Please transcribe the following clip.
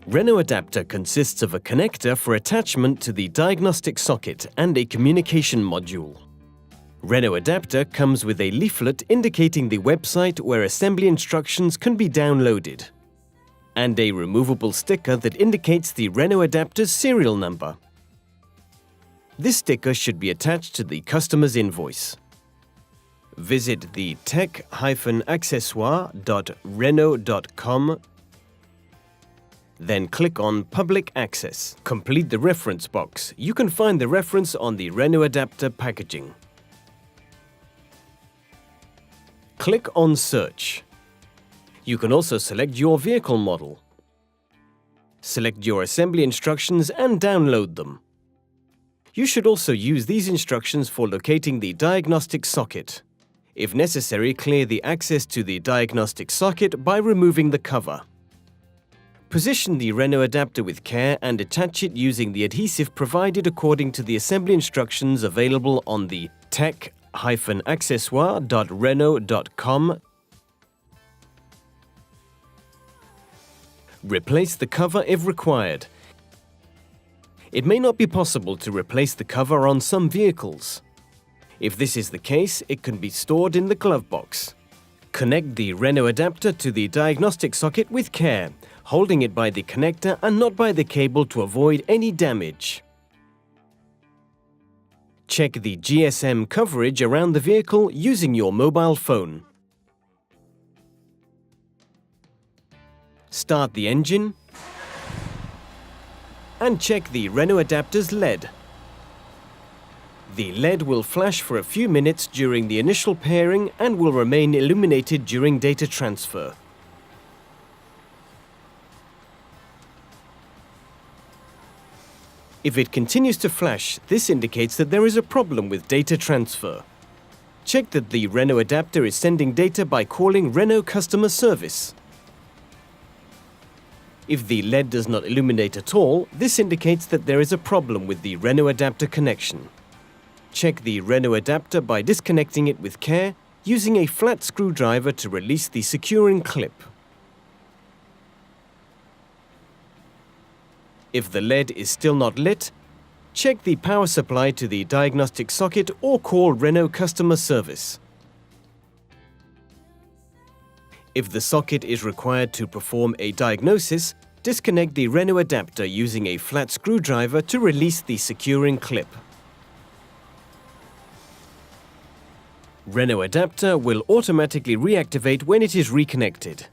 Renault Adapter consists of a connector for attachment to the diagnostic socket and a communication module. Renault Adapter comes with a leaflet indicating the website where assembly instructions can be downloaded, and a removable sticker that indicates the Renault Adapter's serial number. This sticker should be attached to the customer's invoice. Visit the tech-accessoire.renault.com, then click on Public Access. Complete the reference box. You can find the reference on the Renault Adapter packaging. Click on Search. You can also select your vehicle model. Select your assembly instructions and download them. You should also use these instructions for locating the diagnostic socket. If necessary, clear the access to the diagnostic socket by removing the cover. Position the Renault Adapter with care and attach it using the adhesive provided according to the assembly instructions available on the tech-accessoire.renault.com. Replace the cover if required. It may not be possible to replace the cover on some vehicles. If this is the case, it can be stored in the glove box. Connect the Renault Adapter to the diagnostic socket with care, holding it by the connector and not by the cable to avoid any damage. Check the GSM coverage around the vehicle using your mobile phone. Start the engine and check the Renault Adapter's LED. The LED will flash for a few minutes during the initial pairing and will remain illuminated during data transfer. If it continues to flash, this indicates that there is a problem with data transfer. Check that the Renault Adapter is sending data by calling Renault Customer Service. If the LED does not illuminate at all, this indicates that there is a problem with the Renault Adapter connection. Check the Renault Adapter by disconnecting it with care, using a flat screwdriver to release the securing clip. If the LED is still not lit, check the power supply to the diagnostic socket or call Renault Customer Service. If the socket is required to perform a diagnosis, disconnect the Renault Adapter using a flat screwdriver to release the securing clip. Renault Adapter will automatically reactivate when it is reconnected.